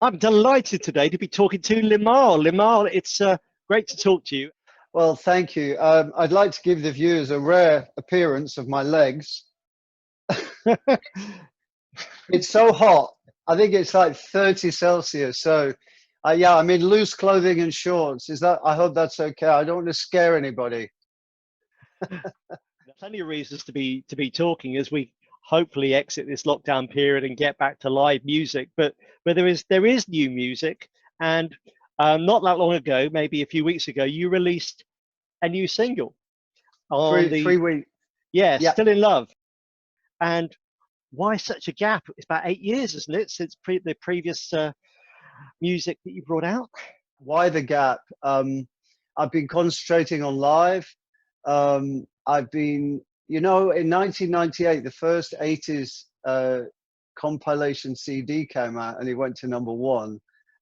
I'm delighted today to be talking to Limahl. Limahl, it's great to talk to you. Well, thank you. I'd like to give the viewers a rare appearance of my legs. It's so hot. I think it's like 30 Celsius. So, yeah, I'm in loose clothing and shorts. I hope that's okay. I don't want to scare anybody. There's plenty of reasons to be talking as we hopefully exit this lockdown period and get back to live music. But there is new music, and not that long ago, maybe a few weeks ago, you released a new single on Three weeks. Yeah, Yeah. Still in Love. And why such a gap? It's about 8 years, isn't it, since the previous music that you brought out? Why the gap? I've been concentrating on live. I've been, in 1998, the first 80s compilation CD came out, and it went to #1,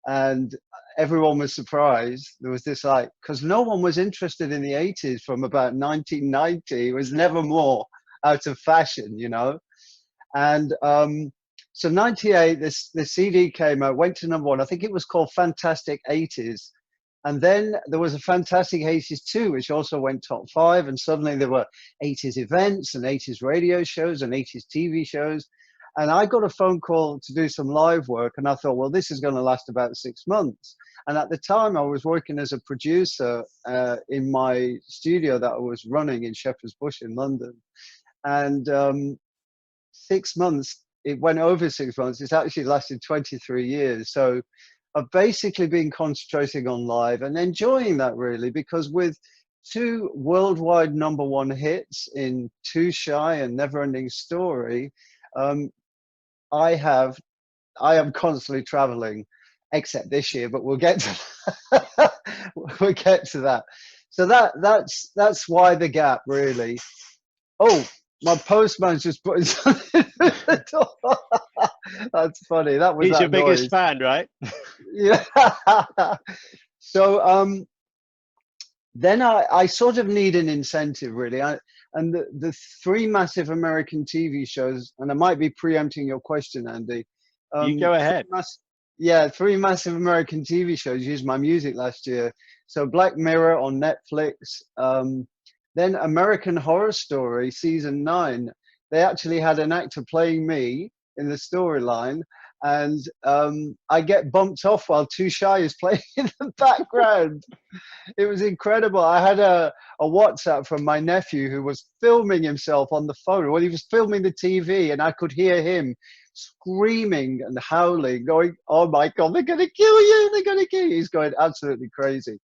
and everyone was surprised. There was this because no one was interested in the 80s from about 1990. It was never more out of fashion, and so 98, the CD came out, went to #1. I think it was called Fantastic 80s. And then there was a Fantastic 80s 2, which also went top 5. And suddenly there were 80s events and 80s radio shows and 80s TV shows. And I got a phone call to do some live work. And I thought, well, this is going to last about 6 months. And at the time, I was working as a producer in my studio that I was running in Shepherd's Bush in London. And 6 months, it went over 6 months. It's actually lasted 23 years. So I've basically been concentrating on live and enjoying that, really, because with 2 worldwide #1 hits in Too Shy and Never Ending Story, I am constantly traveling, except this year, but we'll get to that. We'll get to that. So that's why the gap, really. Oh, my postman's just putting something in the door. That's funny. That was He's your noise. biggest fan, right? Yeah. So then I sort of need an incentive, really. And the 3 massive American TV shows, and I might be preempting your question, Andy. You go ahead. 3 massive American TV shows used my music last year. So Black Mirror on Netflix, then American Horror Story season 9. They actually had an actor playing me in the storyline, and I get bumped off while Too Shy is playing in the background. It was incredible. I had a WhatsApp from my nephew who was filming himself on the phone. Well, he was filming the TV, and I could hear him screaming and howling, going, "Oh my God, they're going to kill you. They're going to kill you." He's going absolutely crazy.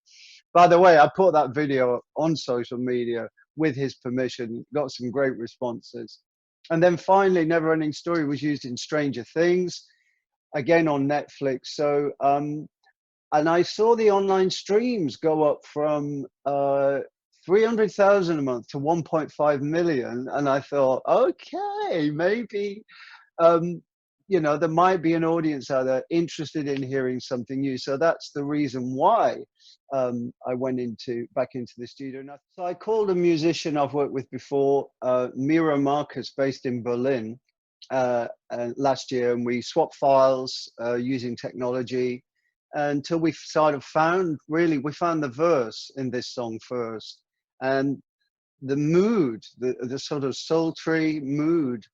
By the way, I put that video on social media with his permission, got some great responses. And then finally, Never Ending Story was used in Stranger Things, again on Netflix. So, and I saw the online streams go up from 300,000 a month to 1.5 million. And I thought, okay, maybe, there might be an audience out there interested in hearing something new. So that's the reason why I went back into the studio. So I called a musician I've worked with before, Miro Marcus, based in Berlin, last year, and we swapped files using technology until we sort of found the verse in this song first, and the mood, the sort of sultry mood,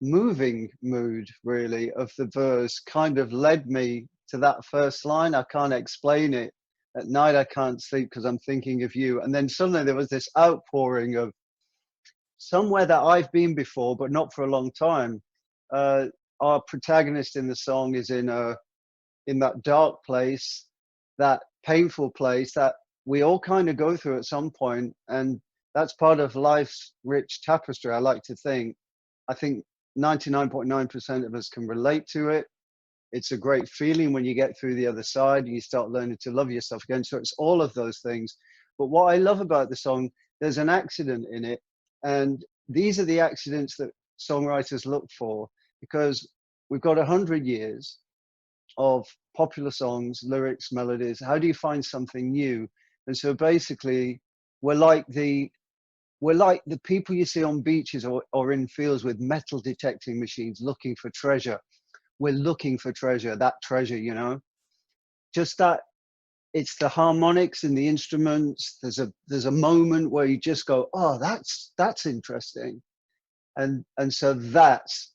moving mood, really, of the verse kind of led me to that first line. I can't explain it. At night I can't sleep because I'm thinking of you. And then suddenly there was this outpouring of somewhere that I've been before, but not for a long time. Our protagonist in the song is in that dark place, that painful place that we all kind of go through at some point, and that's part of life's rich tapestry, I like to think. I think 99.9% of us can relate to it. It's a great feeling when you get through the other side and you start learning to love yourself again. So it's all of those things. But what I love about the song, there's an accident in it. And these are the accidents that songwriters look for, because we've got 100 years of popular songs, lyrics, melodies. How do you find something new? And so basically, we're like the people you see on beaches or in fields with metal detecting machines looking for treasure. we're looking for treasure, that treasure, you know, just that. It's the harmonics and the instruments. There's a moment where you just go, oh, that's interesting, and so that's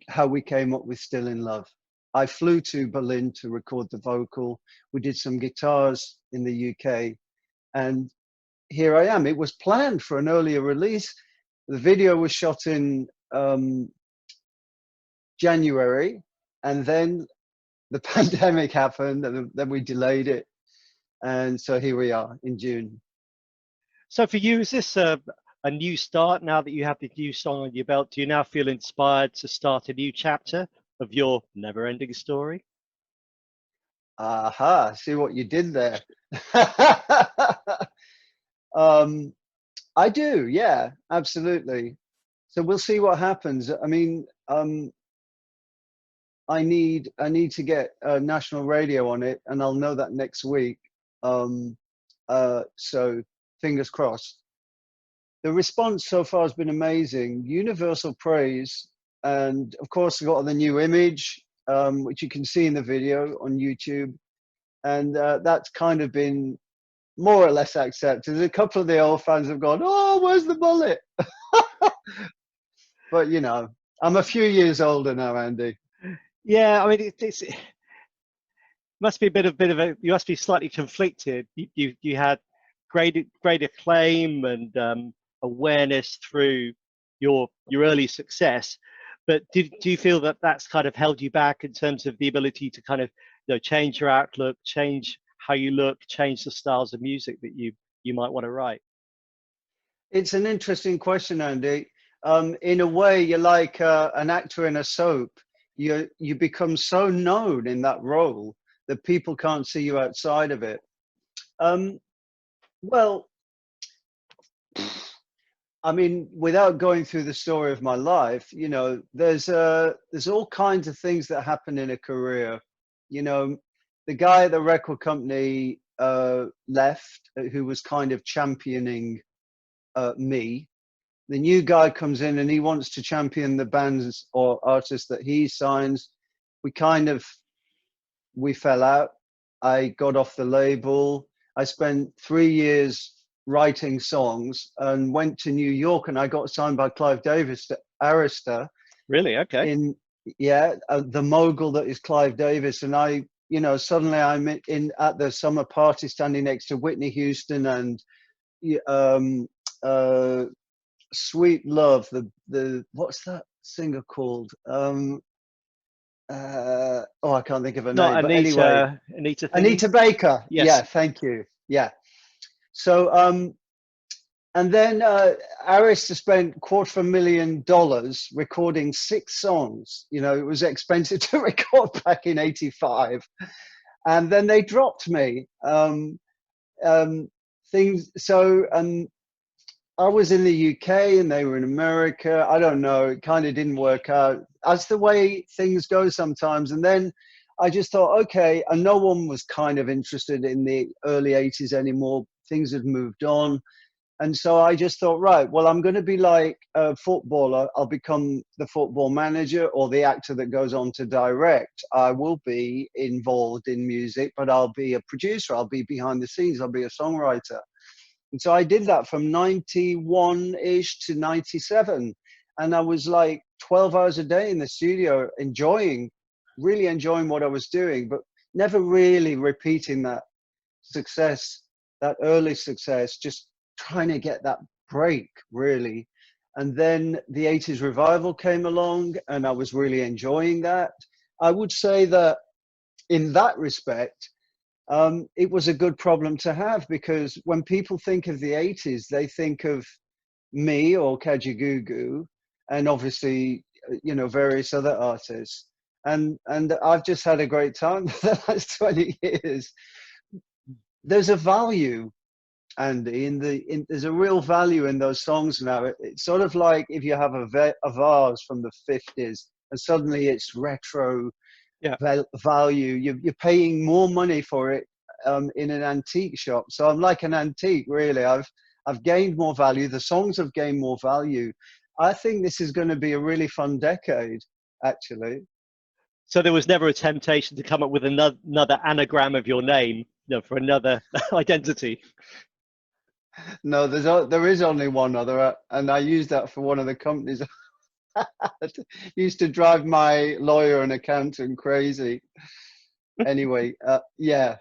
how we came up with Still in Love. I flew to Berlin to record the vocal. We did some guitars in the UK, and here I am. It was planned for an earlier release. The video was shot in January, and then the pandemic happened, and then we delayed it, and so here we are in June. So for you, is this a new start now that you have the new song on your belt? Do you now feel inspired to start a new chapter of your never-ending story? Aha, see what you did there. I do, yeah, absolutely. So we'll see what happens. I mean, I need to get national radio on it, and I'll know that next week. So fingers crossed. The response so far has been amazing, universal praise, and of course, I've got the new image, which you can see in the video on YouTube, and that's kind of been more or less accepted. A couple of the old fans have gone, "Oh, where's the mullet?" But you know, I'm a few years older now, Andy. Yeah, I mean, it must be a bit of a. You must be slightly conflicted. You had great acclaim and awareness through your early success, but do you feel that that's kind of held you back in terms of the ability to kind of, you know, change your outlook, change how you look, change the styles of music that you might want to write? It's an interesting question, Andy. In a way, you're like an actor in a soap. You become so known in that role that people can't see you outside of it. Well, I mean, without going through the story of my life, you know, there's all kinds of things that happen in a career. You know, the guy at the record company left, who was kind of championing me. The new guy comes in and he wants to champion the bands or artists that he signs. We fell out. I got off the label. I spent 3 years writing songs and went to New York, and I got signed by Clive Davis to Arista. Really? Okay. The mogul that is Clive Davis. And I, you know, suddenly I'm at the summer party standing next to Whitney Houston and Sweet Love, the what's that singer called? I can't think of her name. Not But Anita. anyway, Anita Baker. Yes. Yeah, thank you. Yeah. So and then Arista spent $250,000 recording 6 songs. You know, it was expensive to record back in '85, and then they dropped me. I was in the UK and they were in America. I don't know. It kind of didn't work out. That's the way things go sometimes. And then I just thought, okay, and no one was kind of interested in the early '80s anymore. Things had moved on. And so I just thought, right, well, I'm going to be like a footballer. I'll become the football manager or the actor that goes on to direct. I will be involved in music, but I'll be a producer. I'll be behind the scenes. I'll be a songwriter. And so I did that from 91-ish to 97. And I was like 12 hours a day in the studio, really enjoying what I was doing, but never really repeating that success, that early success, just trying to get that break, really. And then the '80s revival came along and I was really enjoying that. I would say that in that respect, it was a good problem to have, because when people think of the '80s, they think of me or Kajagoogoo and obviously, you know, various other artists. And I've just had a great time the last 20 years. There's a value, Andy, there's a real value in those songs now. It's sort of like if you have a vase from the '50s and suddenly it's retro value. You're paying more money for it in an antique shop. So I'm like an antique, really. I've gained more value. The songs have gained more value. I think this is going to be a really fun decade, actually. So there was never a temptation to come up with another anagram of your name, for another identity. No, there is only one other, and I use that for one of the companies. Used to drive my lawyer and accountant crazy. Anyway, yeah.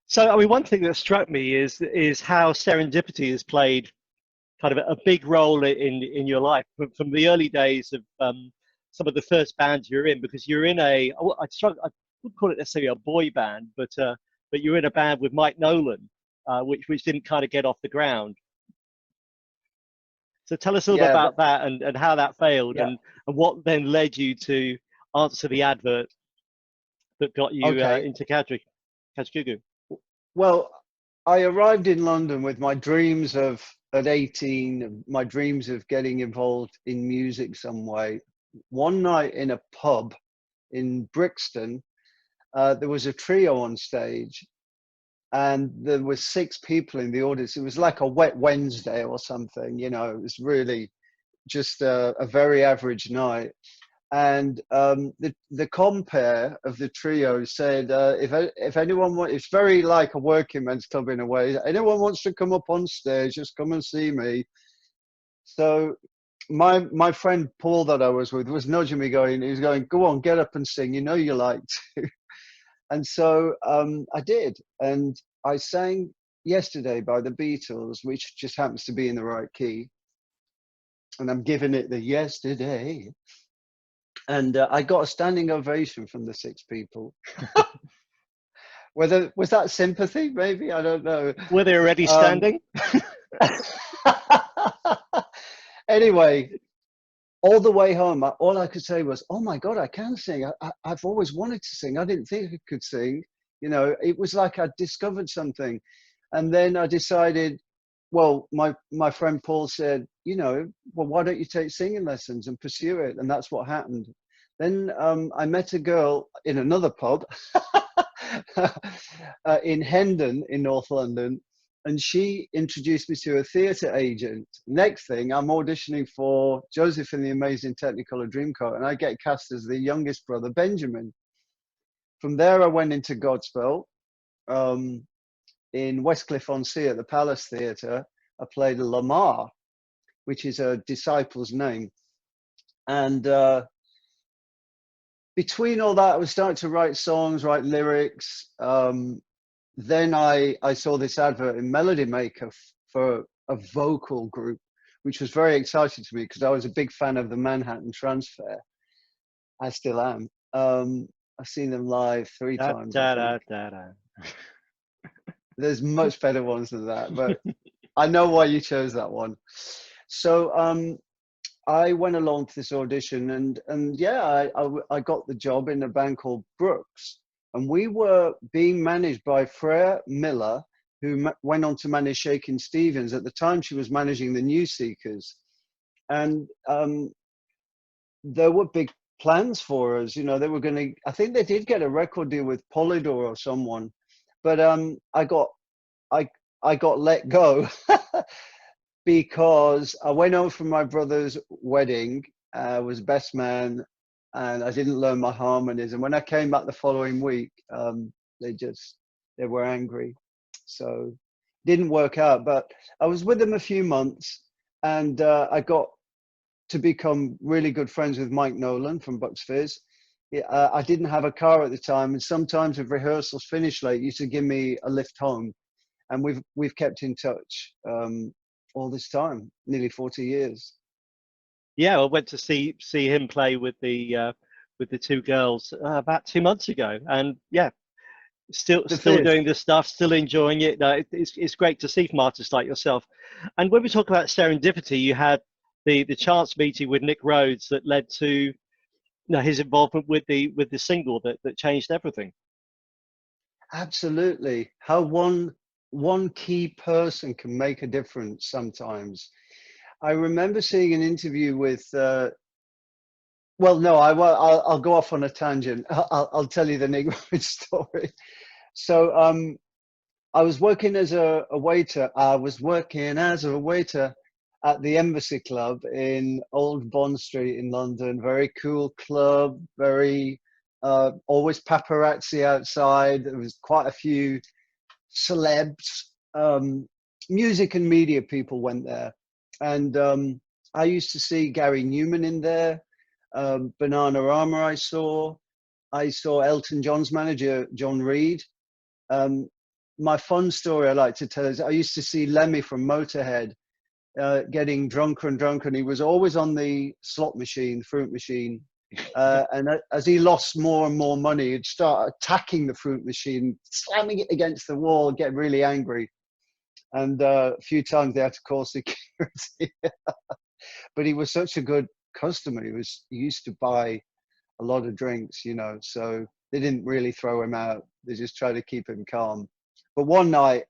So, I mean, one thing that struck me is how serendipity has played kind of a big role in your life from the early days of some of the first bands you're in, because you're in I would call it necessarily a boy band, but you're in a band with Mike Nolan, which didn't kind of get off the ground. So tell us a little bit about that and how that failed, and what then led you to answer the advert that got you into Kajagoogoo. Well, I arrived in London with my dreams of, at 18, my dreams of getting involved in music some way. One night in a pub in Brixton, there was a trio on stage, and there were 6 people in the audience. It was like a wet Wednesday or something, it was really just a very average night. And the compere of the trio said, if anyone it's very like a working men's club in a way. Anyone wants to come up on stage, just come and see me. So my friend Paul that I was with was nudging me, he was going, go on, get up and sing. You like to. And so I did, and I sang Yesterday by the Beatles, which just happens to be in the right key. And I'm giving it the yesterday. And I got a standing ovation from the 6 people. Was that sympathy? Maybe, I don't know. Were they already standing? Anyway, all the way home, all I could say was, "Oh my God, I can sing! I've always wanted to sing. I didn't think I could sing. It was like I'd discovered something." And then I decided, well, my friend Paul said, well, why don't you take singing lessons and pursue it? And that's what happened. Then I met a girl in another pub in Hendon in North London, and she introduced me to a theatre agent. Next thing, I'm auditioning for Joseph and the Amazing Technicolor Dreamcoat, and I get cast as the youngest brother, Benjamin. From there, I went into Godspell. In Westcliff-on-Sea at the Palace Theatre, I played Limahl, which is a disciple's name. And between all that, I was starting to write songs, write lyrics. Then I saw this advert in Melody Maker for a vocal group, which was very exciting to me because I was a big fan of the Manhattan Transfer. I still am. I've seen them live 3 times. There's much better ones than that, but I know why you chose that one. So I went along to this audition, and yeah, I got the job in a band called Brooks, and we were being managed by Freya Miller, who went on to manage Shakin Stevens. At the time, she was managing the New Seekers, and there were big plans for us. They were going to. I think they did get a record deal with Polydor or someone, but I got let go because I went home from my brother's wedding. I was best man, and I didn't learn my harmonies. And when I came back the following week, they were angry. So didn't work out. But I was with them a few months, and I got to become really good friends with Mike Nolan from Bucks Fizz. I didn't have a car at the time, and sometimes if rehearsals finished late, he used to give me a lift home, and we've kept in touch all this time, nearly 40 years. Yeah, I went to see him play with the 2 girls about 2 months ago, and yeah, still doing this stuff, still enjoying it. It's great to see from artists like yourself. And when we talk about serendipity, you had the chance meeting with Nick Rhodes that led to his involvement with the single that changed everything. Absolutely. How one key person can make a difference sometimes. I remember seeing an interview with I'll go off on a tangent. I'll tell you the Nick Rhodes story. So I was working as a waiter. at the Embassy Club in Old Bond Street in London. Very cool club, very always paparazzi outside. There was quite a few celebs, music and media people went there. And I used to see Gary Newman in there, Bananarama I saw Elton John's manager, John Reed. My fun story I like to tell is I used to see Lemmy from Motorhead getting drunker and drunker, and he was always on the slot machine, fruit machine. And as he lost more and more money, he'd start attacking the fruit machine, slamming it against the wall, get really angry. And a few times they had to call security. But he was such a good customer. He used to buy a lot of drinks, you know, so they didn't really throw him out. They just tried to keep him calm. But one night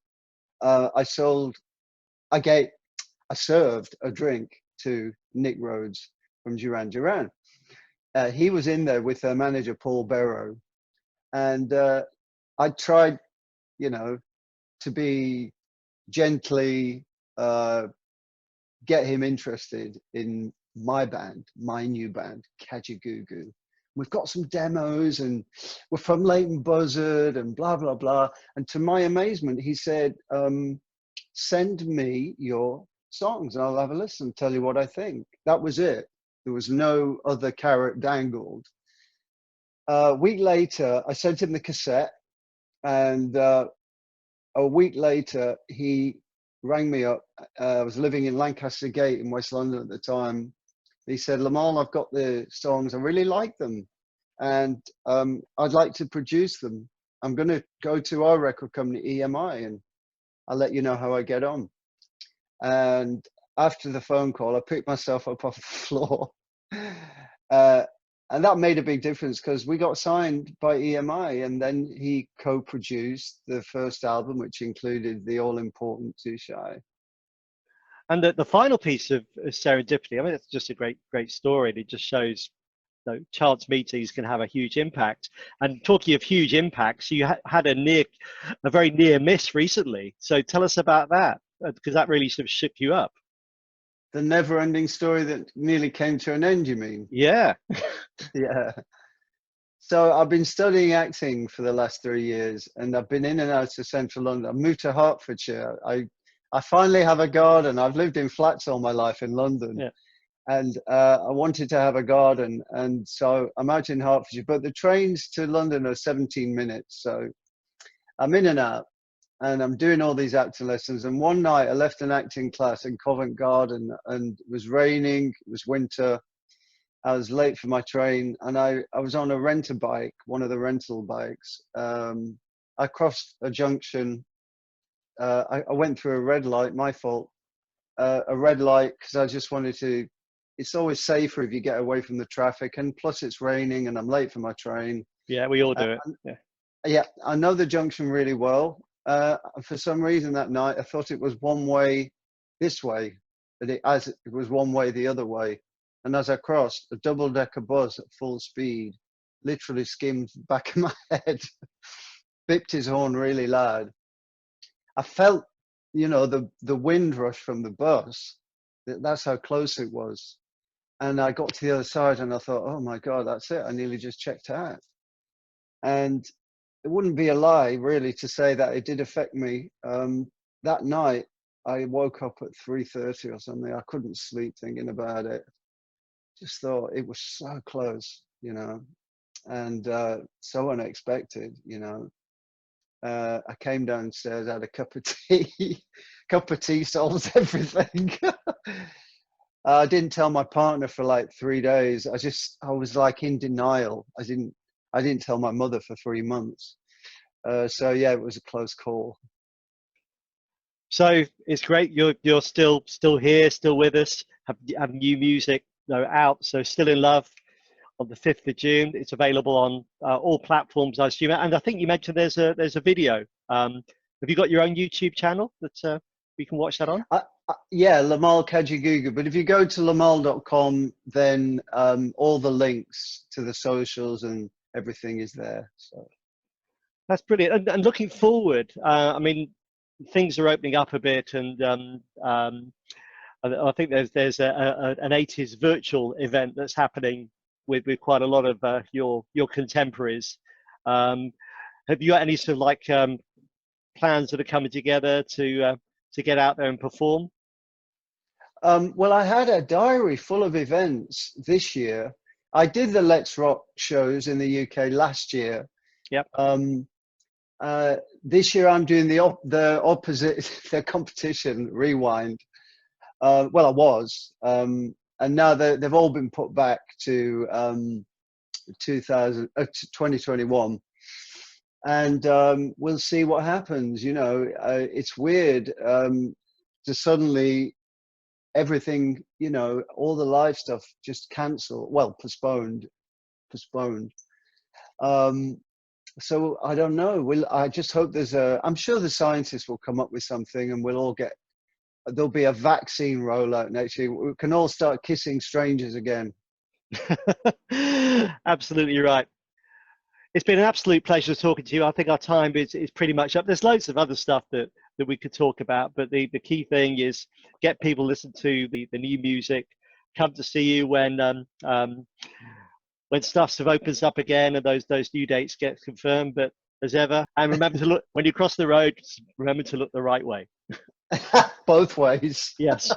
I served a drink to Nick Rhodes from Duran Duran. He was in there with their manager, Paul Barrow. And I tried, you know, to be gently get him interested in my band, my new band, Kajagoogoo. We've got some demos and we're from Leighton Buzzard and blah, blah, blah. And to my amazement, he said, send me your songs and I'll have a listen and tell you what I think. That was it. There was no other carrot dangled. A week later, I sent him the cassette, and a week later, he rang me up. I was living in Lancaster Gate in West London at the time. He said, Limahl, I've got the songs. I really like them, and I'd like to produce them. I'm going to go to our record company, EMI, and I'll let you know how I get on. And after the phone call, I picked myself up off the floor. And that made a big difference because we got signed by EMI, and then he co-produced the first album, which included the all-important Too Shy. And the final piece of Serendipity, I mean, it's just a great story. And it just shows, you know, chance meetings can have a huge impact. And talking of huge impacts, you had a very near miss recently. So tell us about that, because that really sort of shook you up. The never-ending story that nearly came to an end, you mean? Yeah. Yeah. So I've been studying acting for the last 3 years, and I've been in and out of central London. I moved to Hertfordshire. I finally have a garden. I've lived in flats all my life in London. Yeah. And I wanted to have a garden. And so I'm out in Hertfordshire, but the trains to London are 17 minutes. So I'm in and out. And I'm doing all these acting lessons. And one night I left an acting class in Covent Garden, and it was raining, it was winter. I was late for my train, and I was on a renter bike, one of the rental bikes. I crossed a junction. I went through a red light, my fault. A red light, because I just wanted to, it's always safer if you get away from the traffic. And plus it's raining and I'm late for my train. Yeah, we all do it. Yeah, I know the junction really well. For some reason that night, I thought it was one way this way, as it was one way the other way. And as I crossed, a double-decker bus at full speed literally skimmed the back of my head, bipped his horn really loud. I felt, you know, the wind rush from the bus. That's how close it was. And I got to the other side and I thought, oh my God, that's it. I nearly just checked out. And it wouldn't be a lie, really, to say that it did affect me. That night, I woke up at 3:30 or something. I couldn't sleep thinking about it. Just thought it was so close, you know, and so unexpected, you know. I came downstairs, had a cup of tea. Cup of tea solves everything. I didn't tell my partner for like 3 days. I was like in denial. I didn't tell my mother for 3 months. So yeah, it was a close call. So it's great you're still here, still with us. Have new music, you know, out. So Still in Love on the 5th of June. It's available on all platforms, I assume. And I think you mentioned there's a video. Have you got your own YouTube channel that we can watch that on? Yeah, Limahl Kajagoogoo. But if you go to limahl.com, then all the links to the socials and everything is there. So that's brilliant. And looking forward, I mean, things are opening up a bit, and I think there's an 80s virtual event that's happening with quite a lot of your contemporaries. Have you got any sort of like plans that are coming together to get out there and perform? Well, I had a diary full of events this year. I did the Let's Rock shows in the UK last year. Yep. This year I'm doing the opposite, the competition rewind. Well, I was, and now they've all been put back to 2021, and we'll see what happens. You know, it's weird to suddenly everything, you know, all the live stuff just cancelled, well, postponed. So I don't know. I just hope I'm sure the scientists will come up with something, and we'll all there'll be a vaccine rollout next year. We can all start kissing strangers again. Absolutely right. It's been an absolute pleasure talking to you. I think our time is pretty much up. There's loads of other stuff that we could talk about, but the key thing is get people listen to the new music, come to see you when stuff sort of opens up again and those new dates get confirmed. But as ever, and remember to look when you cross the road. Remember to look the right way. Both ways. Yes.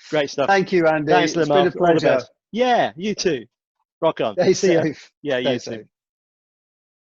Great stuff. Thank you, Andy. Thanks, Limahl. It's been a pleasure. Yeah, you too. Rock on. Stay safe. Yeah, Stay you safe. too.